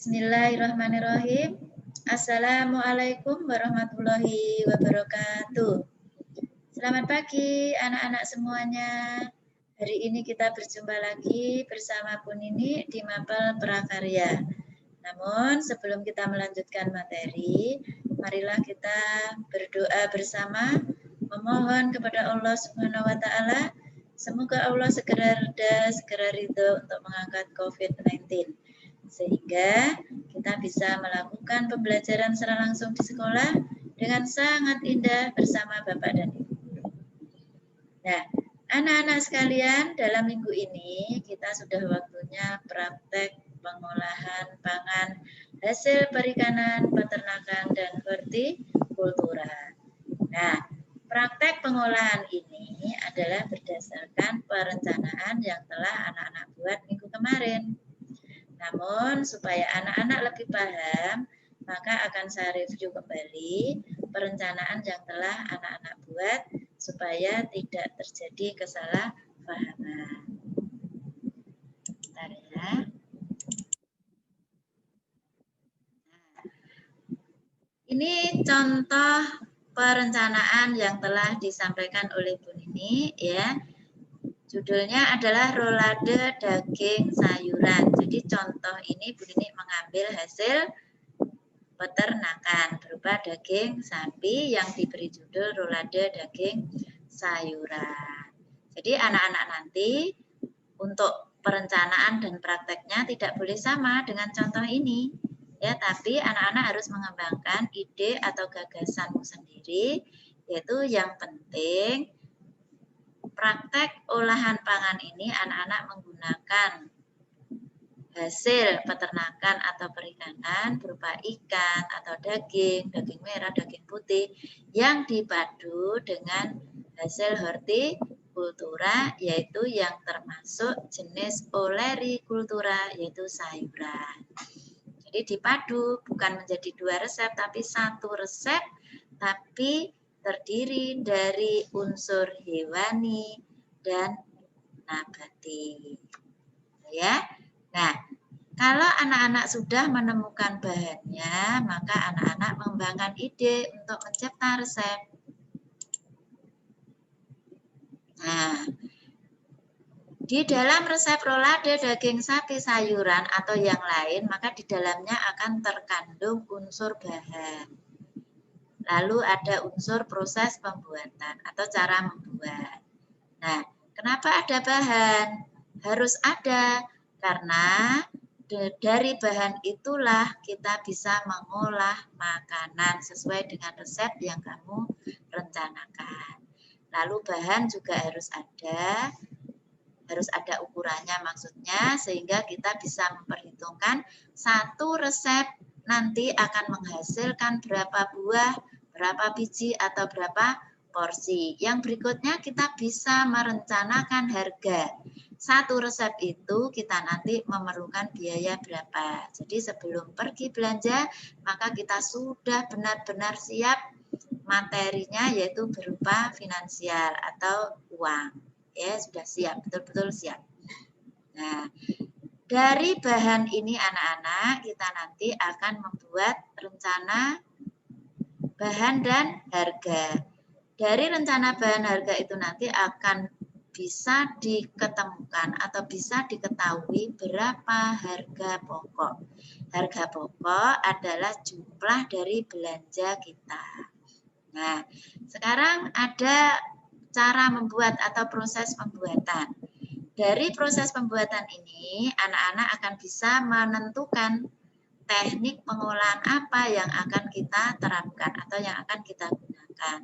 Bismillahirrahmanirrahim. Assalamualaikum warahmatullahi wabarakatuh. Selamat pagi anak-anak semuanya. Hari ini kita berjumpa lagi bersama Bu Nini di Mapel Prakarya. Namun sebelum kita melanjutkan materi, marilah kita berdoa bersama, memohon kepada Allah Subhanahu wa taala semoga Allah segera reda, segera ridho untuk mengangkat COVID-19 sehingga kita bisa melakukan pembelajaran secara langsung di sekolah dengan sangat indah bersama Bapak dan Ibu guru. Nah, anak-anak sekalian, dalam minggu ini kita sudah waktunya praktek pengolahan pangan hasil perikanan, peternakan, dan hortikultura. Nah, praktek pengolahan ini adalah berdasarkan perencanaan yang telah anak-anak buat minggu kemarin. Namun, supaya anak-anak lebih paham, maka akan saya review kembali perencanaan yang telah anak-anak buat supaya tidak terjadi kesalahpahaman. Bentar ya. Nah, ini contoh perencanaan yang telah disampaikan oleh Bu Nini ya. Judulnya adalah rolade daging sayuran. Jadi contoh ini Bu Nini mengambil hasil peternakan berupa daging sapi yang diberi judul rolade daging sayuran. Jadi anak-anak nanti untuk perencanaan dan prakteknya tidak boleh sama dengan contoh ini. Ya, tapi anak-anak harus mengembangkan ide atau gagasanmu sendiri, yaitu yang penting praktek olahan pangan ini anak-anak menggunakan hasil peternakan atau perikanan berupa ikan atau daging merah, daging putih yang dipadu dengan hasil hortikultura yaitu yang termasuk jenis olerikultura yaitu sayuran. Jadi dipadu bukan menjadi dua resep tapi satu resep tapi terdiri dari unsur hewani dan nabati. Ya. Nah, kalau anak-anak sudah menemukan bahannya, maka anak-anak mengembangkan ide untuk mencipta resep. Nah, di dalam resep rolade daging sapi sayuran atau yang lain, maka di dalamnya akan terkandung unsur bahan. Lalu ada unsur proses pembuatan atau cara membuat. Nah, kenapa ada bahan? Harus ada, karena dari bahan itulah kita bisa mengolah makanan sesuai dengan resep yang kamu rencanakan. Lalu bahan juga harus ada ukurannya maksudnya, sehingga kita bisa memperhitungkan satu resep nanti akan menghasilkan berapa buah, berapa biji, atau berapa porsi. Yang berikutnya kita bisa merencanakan harga. Satu resep itu kita nanti memerlukan biaya berapa. Jadi sebelum pergi belanja, maka kita sudah benar-benar siap materinya yaitu berupa finansial atau uang. Ya, sudah siap, betul-betul siap. Nah, dari bahan ini anak-anak kita nanti akan membuat rencana bahan dan harga. Dari rencana bahan harga itu nanti akan bisa diketemukan atau bisa diketahui berapa harga pokok. Harga pokok adalah jumlah dari belanja kita. Nah, sekarang ada cara membuat atau proses pembuatan. Dari proses pembuatan ini, anak-anak akan bisa menentukan teknik pengolahan apa yang akan kita terapkan atau yang akan kita gunakan.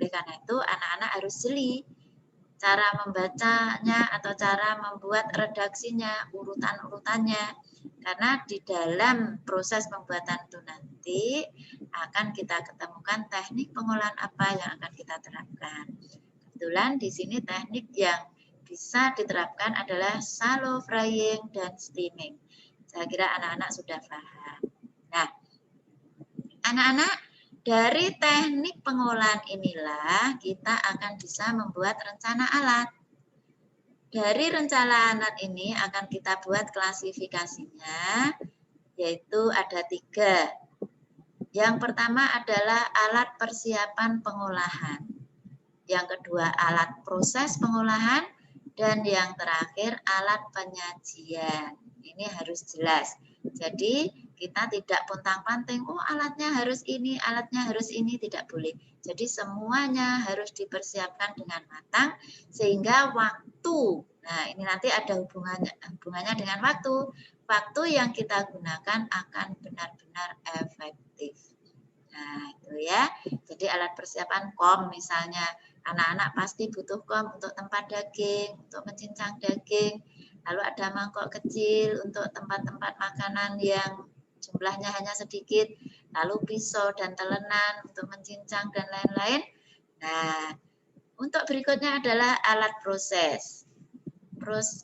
Oleh karena itu, anak-anak harus jeli cara membacanya atau cara membuat redaksinya, urutan-urutannya. Karena di dalam proses pembuatan itu nanti akan kita ketemukan teknik pengolahan apa yang akan kita terapkan. Kebetulan di sini teknik yang bisa diterapkan adalah shallow frying dan steaming. Saya kira anak-anak sudah paham. Nah, anak-anak, dari teknik pengolahan inilah kita akan bisa membuat rencana alat. Dari rencana alat ini akan kita buat klasifikasinya, yaitu ada 3. Yang pertama adalah alat persiapan pengolahan. Yang kedua alat proses pengolahan. Dan yang terakhir alat penyajian. Ini harus jelas. Jadi kita tidak pontang-panting, oh alatnya harus ini, tidak boleh. Jadi semuanya harus dipersiapkan dengan matang sehingga waktu, nah ini nanti ada hubungannya dengan waktu. Waktu yang kita gunakan akan benar-benar efektif. Nah itu ya, jadi alat persiapan kom misalnya, anak-anak pasti butuh kom untuk tempat daging, untuk mencincang daging. Lalu ada mangkok kecil untuk tempat-tempat makanan yang jumlahnya hanya sedikit. Lalu pisau dan telenan untuk mencincang dan lain-lain. Nah, untuk berikutnya adalah alat proses.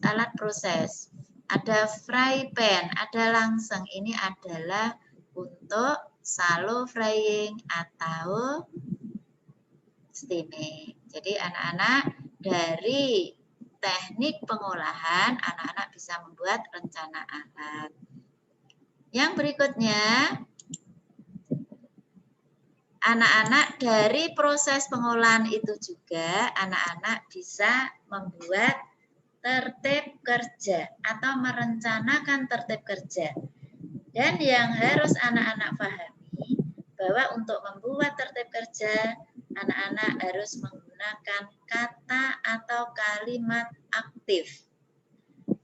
Alat proses. Ada fry pan, ada langseng. Ini adalah untuk shallow frying atau steaming. Jadi anak-anak dari teknik pengolahan, anak-anak bisa membuat rencana alat. Yang berikutnya, anak-anak dari proses pengolahan itu juga, anak-anak bisa membuat tertib kerja atau merencanakan tertib kerja. Dan yang harus anak-anak pahami, bahwa untuk membuat tertib kerja, anak-anak harus menggunakan kata atau kalimat aktif.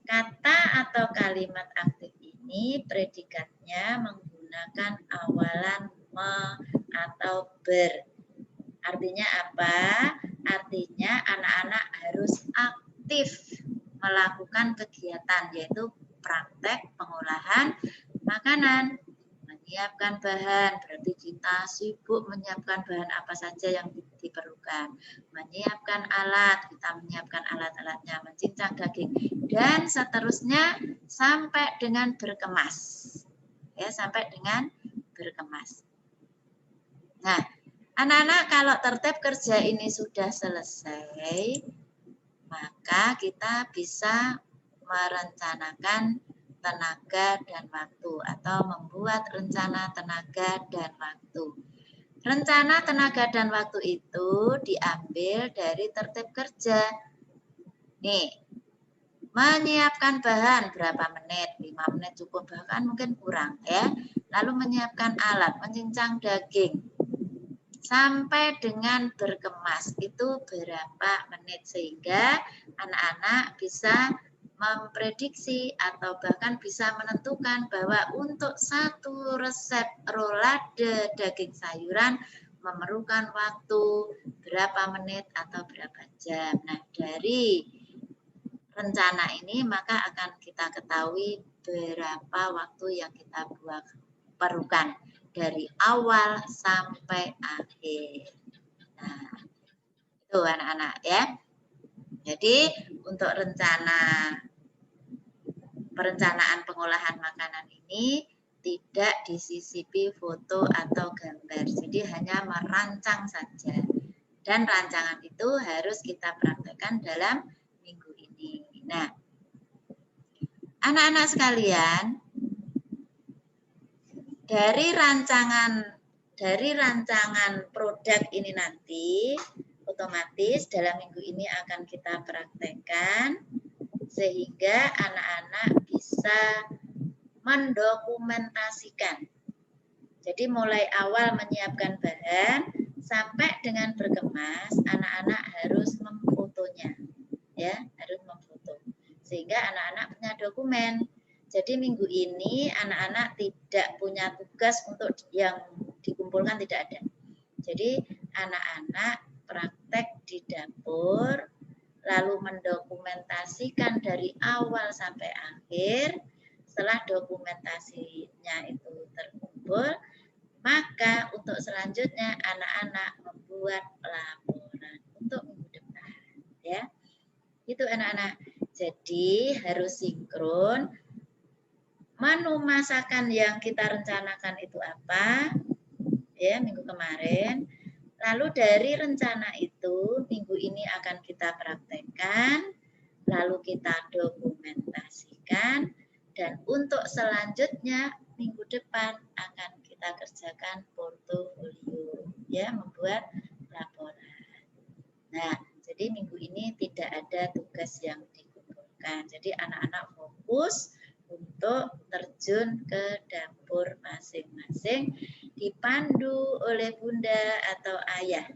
Kata atau kalimat aktif ini predikatnya menggunakan awalan me atau ber. Artinya apa? Artinya anak-anak harus aktif melakukan kegiatan, yaitu praktek pengolahan makanan. Menyiapkan bahan, berarti kita sibuk menyiapkan bahan apa saja yang diperlukan. Menyiapkan alat, kita menyiapkan alat-alatnya, mencincang daging, dan seterusnya sampai dengan berkemas. Ya, sampai dengan berkemas. Nah, anak-anak kalau tertib kerja ini sudah selesai, maka kita bisa merencanakan tenaga dan waktu atau membuat rencana tenaga dan waktu. Rencana tenaga dan waktu itu diambil dari tertib kerja. Nih, menyiapkan bahan berapa menit? 5 menit cukup, bahkan mungkin kurang ya. Lalu menyiapkan alat, mencincang daging sampai dengan berkemas itu berapa menit, sehingga anak-anak bisa memprediksi atau bahkan bisa menentukan bahwa untuk satu resep rolade daging sayuran memerlukan waktu berapa menit atau berapa jam. Nah, dari rencana ini maka akan kita ketahui berapa waktu yang kita perlukan dari awal sampai akhir. Nah, itu anak-anak ya. Jadi untuk perencanaan pengolahan makanan ini tidak disisipi foto atau gambar. Jadi hanya merancang saja. Dan rancangan itu harus kita praktekkan dalam minggu ini. Nah, anak-anak sekalian, dari rancangan produk ini nanti otomatis dalam minggu ini akan kita praktekkan sehingga anak-anak bisa mendokumentasikan. Jadi mulai awal menyiapkan bahan sampai dengan berkemas, anak-anak harus memfotonya, ya, harus memfoto sehingga anak-anak punya dokumen. Jadi minggu ini anak-anak tidak punya tugas untuk yang dikumpulkan, tidak ada. Jadi anak-anak praktek di dapur, lalu mendokumentasikan dari awal sampai akhir. Setelah dokumentasinya itu terkumpul, maka untuk selanjutnya anak-anak membuat laporan untuk minggu depan. Ya, itu anak-anak. Jadi harus sinkron. Menu masakan yang kita rencanakan itu apa? Ya, minggu kemarin. Lalu dari rencana itu, minggu ini akan kita praktekkan, lalu kita dokumentasikan, dan untuk selanjutnya minggu depan akan kita kerjakan portofolio, ya, membuat laporan. Nah, jadi minggu ini tidak ada tugas yang dikumpulkan. Jadi anak-anak fokus untuk terjun ke dapur masing-masing, dipandu oleh bunda atau ayah,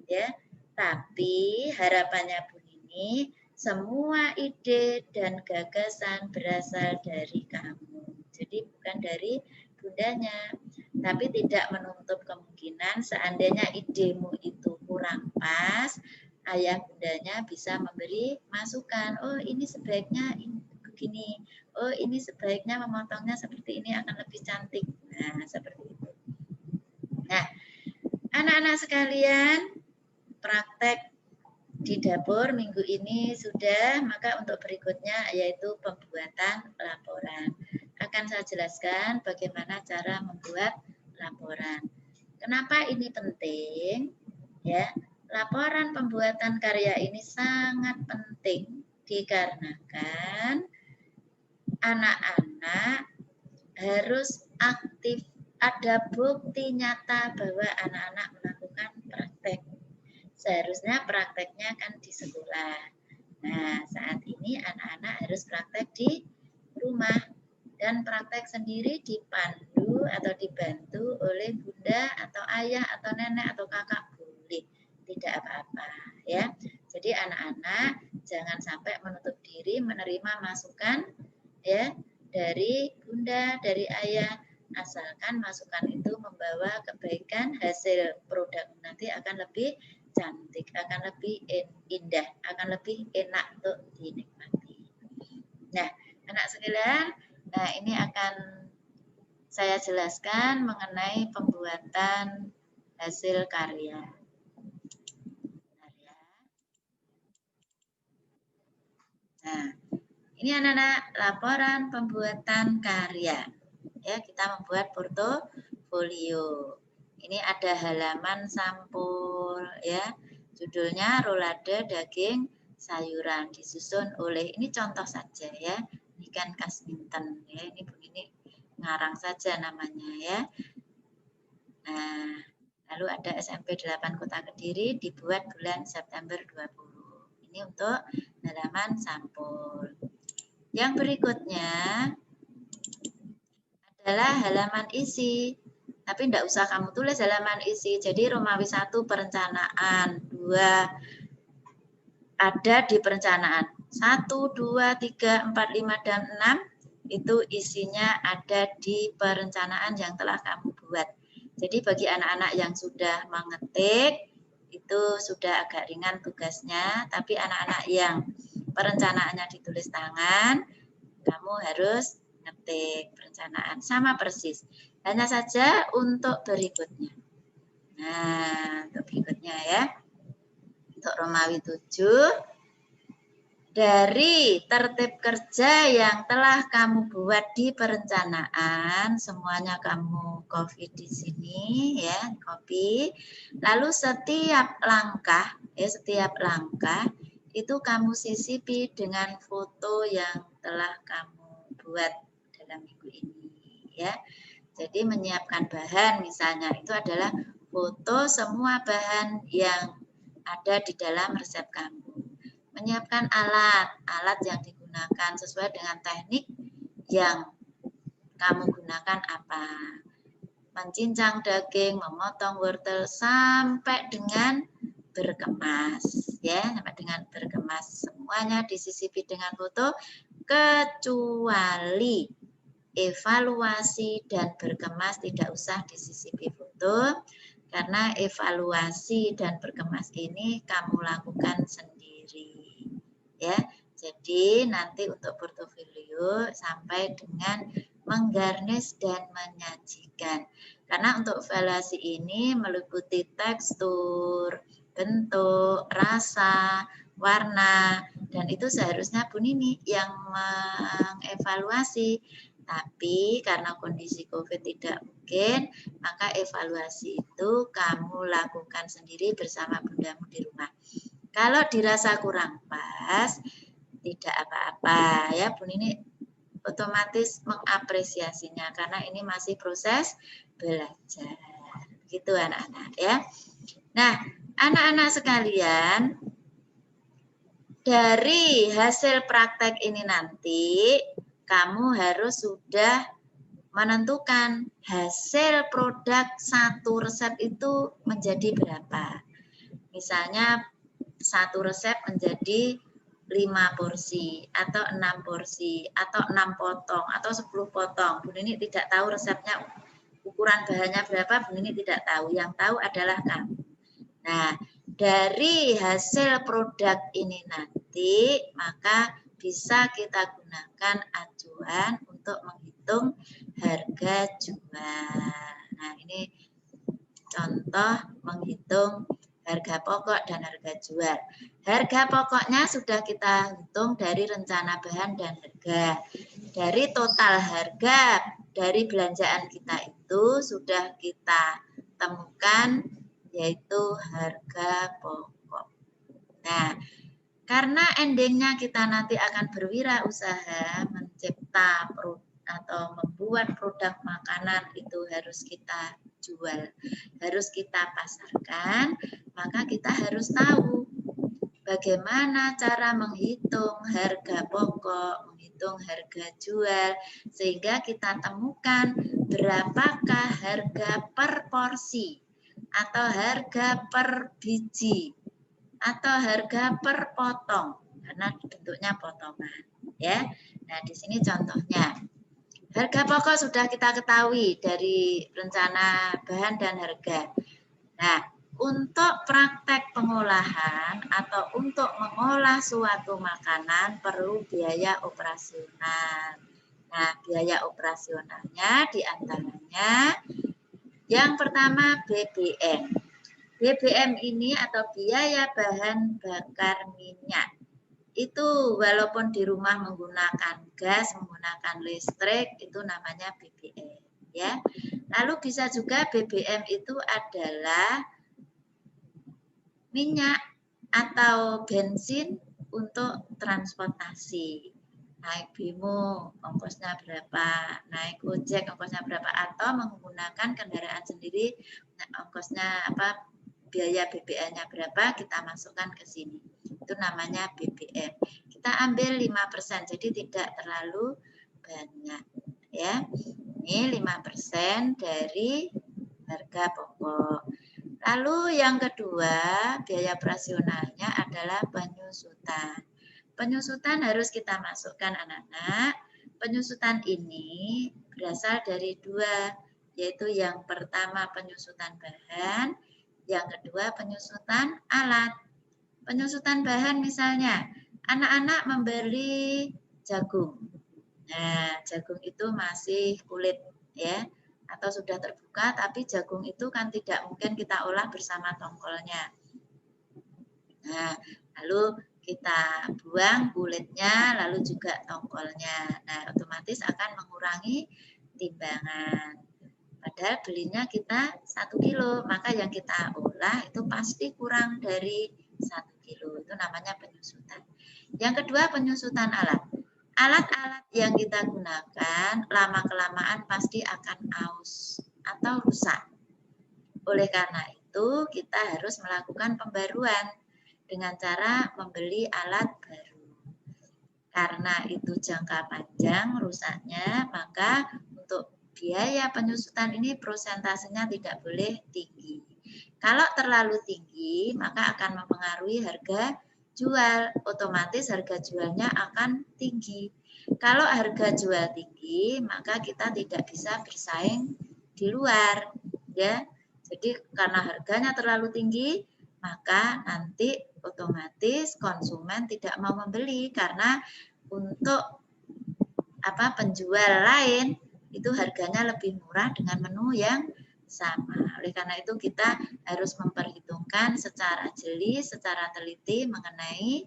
ya. Tapi harapannya Bu Nini, semua ide dan gagasan berasal dari kamu. Jadi bukan dari bundanya. Tapi tidak menutup kemungkinan seandainya idemu itu kurang pas, ayah bundanya bisa memberi masukan. Oh, ini sebaiknya ini begini. Oh, ini sebaiknya memotongnya seperti ini akan lebih cantik. Nah, seperti itu. Nah, anak-anak sekalian, praktek di dapur minggu ini sudah, maka untuk berikutnya yaitu pembuatan laporan. Akan saya jelaskan bagaimana cara membuat laporan. Kenapa ini penting? Ya, laporan pembuatan karya ini sangat penting dikarenakan anak-anak harus aktif, ada bukti nyata bahwa anak-anak melakukan praktek. Seharusnya prakteknya kan di sekolah. Nah, saat ini anak-anak harus praktek di rumah. Dan praktek sendiri dipandu atau dibantu oleh bunda atau ayah atau nenek atau kakak boleh. Tidak apa-apa, ya. Jadi anak-anak jangan sampai menutup diri menerima masukan, ya, dari bunda, dari ayah. Asalkan masukan itu membawa kebaikan, hasil produk nanti akan lebih cantik, akan lebih indah, akan lebih enak untuk dinikmati. Nah, anak sekalian, nah ini akan saya jelaskan mengenai pembuatan hasil karya. Nah, ini anak-anak laporan pembuatan karya. Ya, kita membuat portofolio. Ini ada halaman sampul, ya. Judulnya rolade daging sayuran, disusun oleh, ini contoh saja ya. Ini kan Kasminten ya. Ini begini ngarang saja namanya ya. Nah, lalu ada SMP 8 Kota Kediri dibuat bulan September 20. Ini untuk halaman sampul. Yang berikutnya adalah halaman isi. Tapi tidak usah kamu tulis halaman isi. Jadi Romawi 1 perencanaan, 2 ada di perencanaan. 1, 2, 3, 4, 5, dan 6 itu isinya ada di perencanaan yang telah kamu buat. Jadi bagi anak-anak yang sudah mengetik, itu sudah agak ringan tugasnya. Tapi anak-anak yang perencanaannya ditulis tangan, kamu harus ngetik perencanaan. Sama persis. Hanya saja untuk berikutnya. Nah, untuk berikutnya ya. Untuk Romawi 7, dari tertib kerja yang telah kamu buat di perencanaan, semuanya kamu copy di sini ya, copy. Lalu setiap langkah, itu kamu sisipi dengan foto yang telah kamu buat dalam minggu ini ya. Jadi menyiapkan bahan misalnya itu adalah foto semua bahan yang ada di dalam resep kamu. Menyiapkan alat yang digunakan sesuai dengan teknik yang kamu gunakan apa. Mencincang daging, memotong wortel sampai dengan berkemas ya, sampai dengan berkemas. Semuanya disisipi dengan foto kecuali evaluasi dan berkemas tidak usah disisipi foto, karena evaluasi dan berkemas ini kamu lakukan sendiri ya. Jadi nanti untuk portofolio sampai dengan menggarnis dan menyajikan, karena untuk evaluasi ini meliputi tekstur, bentuk, rasa, warna, dan itu seharusnya Bu Nini yang mengevaluasi. Tapi karena kondisi COVID tidak mungkin, maka evaluasi itu kamu lakukan sendiri bersama bundamu di rumah. Kalau dirasa kurang pas, tidak apa-apa ya Bu Nini otomatis mengapresiasinya karena ini masih proses belajar. Gitu anak-anak ya. Nah, anak-anak sekalian, dari hasil praktek ini nanti kamu harus sudah menentukan hasil produk satu resep itu menjadi berapa. Misalnya satu resep menjadi 5 porsi atau 6 porsi atau 6 potong atau 10 potong. Bu Nini tidak tahu resepnya ukuran bahannya berapa, Bu Nini tidak tahu. Yang tahu adalah kamu. Nah, dari hasil produk ini nanti maka bisa kita gunakan acuan untuk menghitung harga jual. Nah, ini contoh menghitung harga pokok dan harga jual. Harga pokoknya sudah kita hitung dari rencana bahan dan harga. Dari total harga dari belanjaan kita itu sudah kita temukan yaitu harga pokok. Nah, karena endingnya kita nanti akan berwirausaha mencipta atau membuat produk makanan itu harus kita jual, harus kita pasarkan, maka kita harus tahu bagaimana cara menghitung harga pokok, menghitung harga jual, sehingga kita temukan berapakah harga per porsi atau harga per biji atau harga per potong karena bentuknya potongan ya. Nah, di sini contohnya. Harga pokok sudah kita ketahui dari rencana bahan dan harga. Nah, untuk praktek pengolahan atau untuk mengolah suatu makanan perlu biaya operasional. Nah, biaya operasionalnya diantaranya yang pertama BBM. BBM ini atau biaya bahan bakar minyak. Itu walaupun di rumah menggunakan gas, menggunakan listrik, itu namanya BBM. Ya. Lalu bisa juga BBM itu adalah minyak atau bensin untuk transportasi. Naik bimo, ongkosnya berapa, naik ojek, ongkosnya berapa, atau menggunakan kendaraan sendiri, ongkosnya apa, biaya BBM-nya berapa, kita masukkan ke sini. Itu namanya BBM. Kita ambil 5%, jadi tidak terlalu banyak. Ya, ini 5% dari harga pokok. Lalu yang kedua, biaya operasionalnya adalah penyusutan. Penyusutan harus kita masukkan anak-anak. Penyusutan ini berasal dari dua, yaitu yang pertama penyusutan bahan, yang kedua penyusutan alat. Penyusutan bahan misalnya, anak-anak membeli jagung. Nah, jagung itu masih kulit ya, atau sudah terbuka, tapi jagung itu kan tidak mungkin kita olah bersama tongkolnya. Nah, lalu kita buang kulitnya, lalu juga tongkolnya. Nah, otomatis akan mengurangi timbangan. Padahal belinya kita 1 kilo, maka yang kita olah itu pasti kurang dari 1 kilo. Itu namanya penyusutan. Yang kedua, penyusutan alat. Alat-alat yang kita gunakan lama-kelamaan pasti akan aus atau rusak. Oleh karena itu, kita harus melakukan pembaruan dengan cara membeli alat baru. Karena itu jangka panjang rusaknya, maka untuk biaya penyusutan ini prosentasenya tidak boleh tinggi. Kalau terlalu tinggi, maka akan mempengaruhi harga jual. Otomatis harga jualnya akan tinggi. Kalau harga jual tinggi, maka kita tidak bisa bersaing di luar, ya. Jadi karena harganya terlalu tinggi, maka nanti otomatis konsumen tidak mau membeli karena untuk penjual lain itu harganya lebih murah dengan menu yang sama. Oleh karena itu kita harus memperhitungkan secara jeli, secara teliti mengenai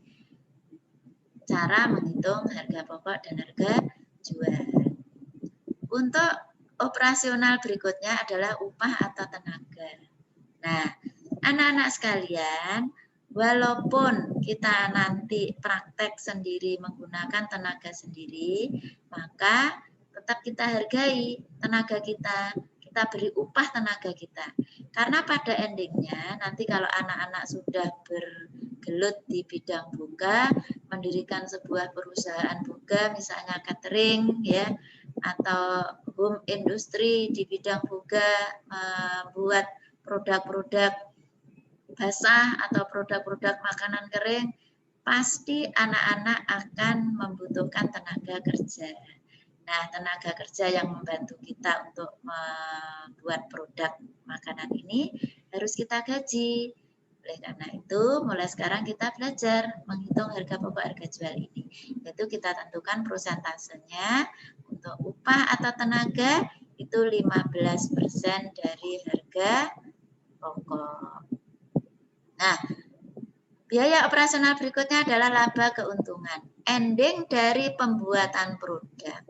cara menghitung harga pokok dan harga jual. Untuk operasional berikutnya adalah upah atau tenaga. Nah, anak-anak sekalian, walaupun kita nanti praktek sendiri menggunakan tenaga sendiri, maka tetap kita hargai tenaga kita, kita beri upah tenaga kita. Karena pada endingnya nanti kalau anak-anak sudah bergelut di bidang buka, mendirikan sebuah perusahaan buka, misalnya catering ya, atau home industry di bidang buka, membuat produk-produk basah atau produk-produk makanan kering, pasti anak-anak akan membutuhkan tenaga kerja. Nah, tenaga kerja yang membantu kita untuk membuat produk makanan ini harus kita gaji. Oleh karena itu, mulai sekarang kita belajar menghitung harga pokok harga jual ini. Yaitu kita tentukan prosentasenya untuk upah atau tenaga itu 15% dari harga pokok. Nah, biaya operasional berikutnya adalah laba keuntungan. Ending dari pembuatan produk.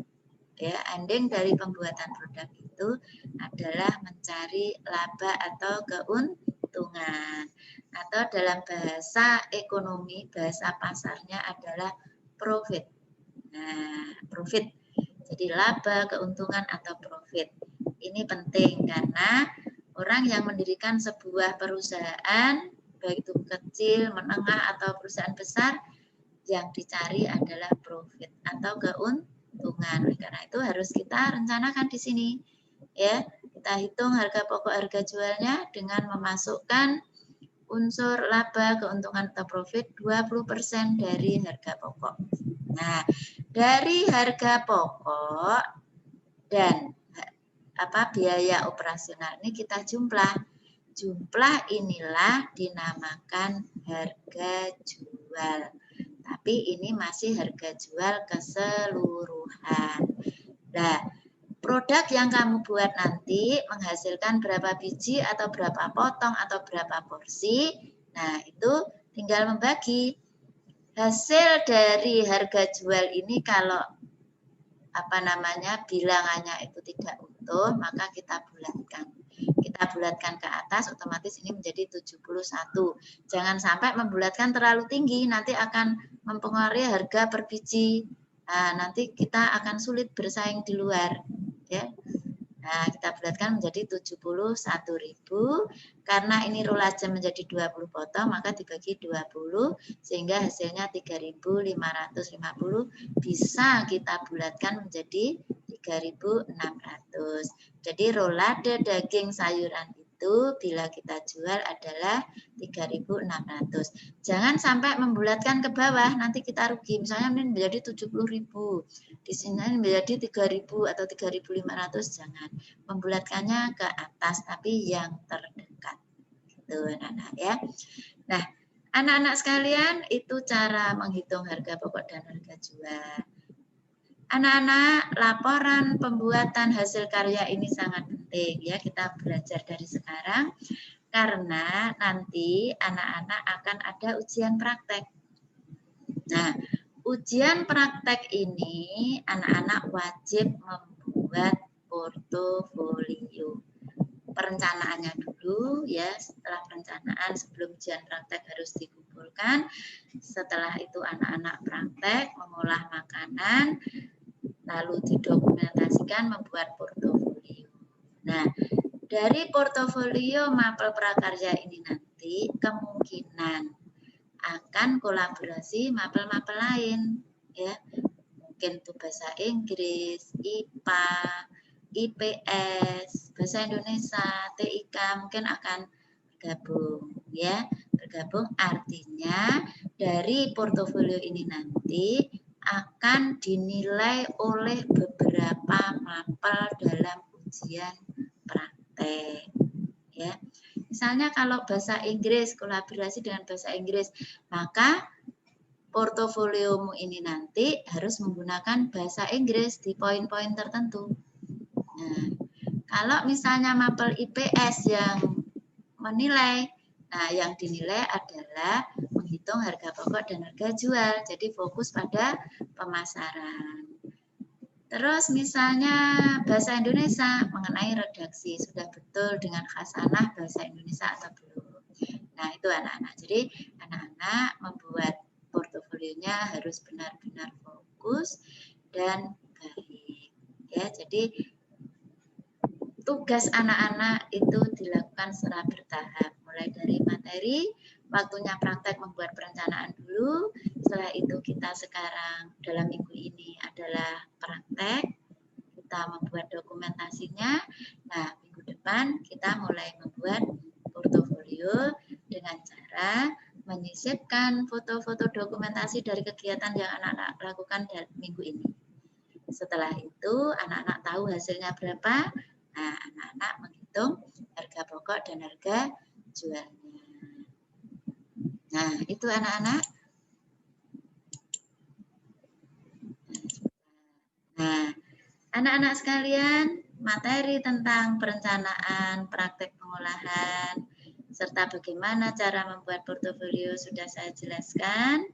Ya, ending dari pembuatan produk itu adalah mencari laba atau keuntungan. Atau dalam bahasa ekonomi, bahasa pasarnya adalah profit. Nah, profit. Jadi laba, keuntungan atau profit. Ini penting karena orang yang mendirikan sebuah perusahaan baik itu kecil, menengah atau perusahaan besar, yang dicari adalah profit atau keuntungan. Karena itu harus kita rencanakan di sini. Ya, kita hitung harga pokok harga jualnya dengan memasukkan unsur laba, keuntungan atau profit 20% dari harga pokok. Nah, dari harga pokok dan biaya operasional ini kita jumlah. Jumlah inilah dinamakan harga jual. Tapi ini masih harga jual keseluruhan. Nah, produk yang kamu buat nanti menghasilkan berapa biji atau berapa potong atau berapa porsi. Nah, itu tinggal membagi. Hasil dari harga jual ini kalau bilangannya itu tidak utuh, maka kita bulatkan. Kita bulatkan ke atas, otomatis ini menjadi 71. Jangan sampai membulatkan terlalu tinggi, nanti akan mempengaruhi harga per biji. Nah, nanti kita akan sulit bersaing di luar. Ya. Nah, kita bulatkan menjadi 71.000. Karena ini rollage menjadi 20 potong, maka dibagi 20 sehingga hasilnya 3.550 bisa kita bulatkan menjadi 3.600. Jadi rolade daging sayuran itu bila kita jual adalah 3.600. Jangan sampai membulatkan ke bawah, nanti kita rugi. Misalnya ini menjadi 70.000, di sini menjadi 3.000 atau 3.500, jangan. Membulatkannya ke atas, tapi yang terdekat. Gitu, anak-anak ya. Nah, anak-anak sekalian, itu cara menghitung harga pokok dan harga jual. Anak-anak, laporan pembuatan hasil karya ini sangat penting ya, kita belajar dari sekarang karena nanti anak-anak akan ada ujian praktek. Nah, ujian praktek ini anak-anak wajib membuat portofolio. Perencanaannya dulu ya, setelah perencanaan sebelum ujian praktek harus dikumpulkan. Setelah itu anak-anak praktek mengolah makanan, lalu didokumentasikan membuat portofolio. Nah, dari portofolio mapel prakarya ini nanti kemungkinan akan kolaborasi mapel-mapel lain ya. Mungkin itu bahasa Inggris, IPA, IPS, bahasa Indonesia, TIK mungkin akan bergabung ya. Bergabung artinya dari portofolio ini nanti akan dinilai oleh beberapa mapel dalam ujian praktek ya. Misalnya kalau bahasa Inggris, kolaborasi dengan bahasa Inggris, maka portofoliomu ini nanti harus menggunakan bahasa Inggris di poin-poin tertentu. Nah, kalau misalnya mapel IPS yang menilai, nah yang dinilai adalah menghitung harga pokok dan harga jual. Jadi fokus pada pemasaran. Terus misalnya bahasa Indonesia mengenai redaksi, sudah betul dengan khasanah bahasa Indonesia atau belum. Nah itu anak-anak. Jadi anak-anak membuat portofolionya harus benar-benar fokus dan baik. Ya, jadi tugas anak-anak itu dilakukan secara bertahap, mulai dari materi, waktunya praktek membuat perencanaan dulu, setelah itu kita sekarang dalam minggu ini adalah praktek, kita membuat dokumentasinya. Nah, minggu depan kita mulai membuat portofolio dengan cara menyisipkan foto-foto dokumentasi dari kegiatan yang anak-anak lakukan dalam minggu ini. Setelah itu anak-anak tahu hasilnya berapa. Nah, anak-anak menghitung harga pokok dan harga jualnya. Nah, itu anak-anak. Nah, anak-anak sekalian, materi tentang perencanaan, praktek pengolahan, serta bagaimana cara membuat portofolio sudah saya jelaskan.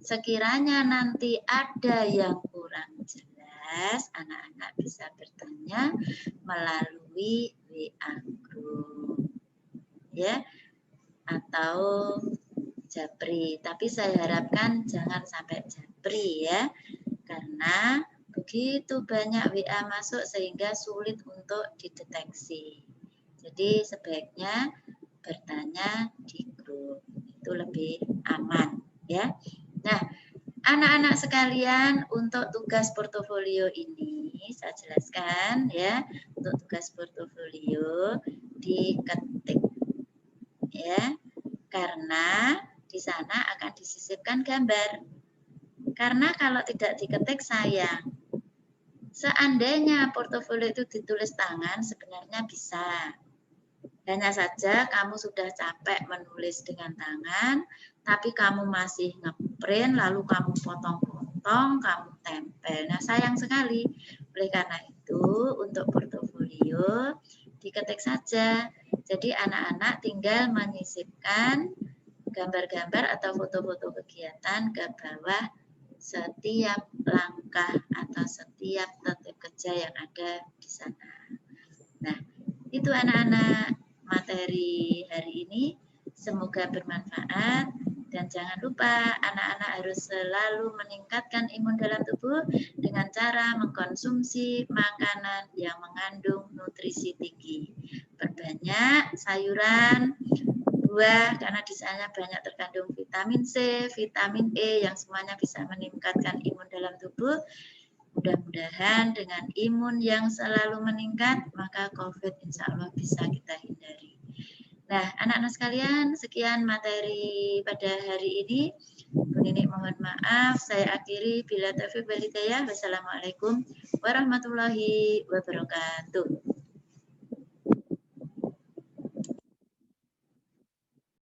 Sekiranya nanti ada yang kurang jelas, anak-anak bisa bertanya melalui WA Group, ya, atau Japri. Tapi saya harapkan jangan sampai Japri ya, karena begitu banyak WA masuk sehingga sulit untuk dideteksi. Jadi sebaiknya bertanya di grup, itu lebih aman ya. Nah, anak-anak sekalian, untuk tugas portofolio ini saya jelaskan ya. Untuk tugas portofolio diketik ya, karena di sana akan disisipkan gambar. Karena kalau tidak diketik sayang. Seandainya portofolio itu ditulis tangan, sebenarnya bisa. Hanya saja kamu sudah capek menulis dengan tangan, tapi kamu masih ngeprint, lalu kamu potong-potong, kamu tempel. Nah, sayang sekali. Oleh karena itu, untuk portofolio diketik saja. Jadi anak-anak tinggal menyisipkan gambar-gambar atau foto-foto kegiatan ke bawah setiap langkah atau setiap tertib kerja yang ada di sana. Nah, itu anak-anak materi hari ini, semoga bermanfaat, dan jangan lupa anak-anak harus selalu meningkatkan imun dalam tubuh dengan cara mengkonsumsi makanan yang mengandung nutrisi tinggi. Perbanyak sayuran, buah, karena di sana banyak terkandung vitamin C, vitamin E yang semuanya bisa meningkatkan imun dalam tubuh. Mudah-mudahan dengan imun yang selalu meningkat, maka COVID insya Allah bisa kita hindari. Nah, anak-anak sekalian, sekian materi pada hari ini. Bu Nini mohon maaf, saya akhiri. Bila taufiq wal hidayah. Wassalamualaikum warahmatullahi wabarakatuh.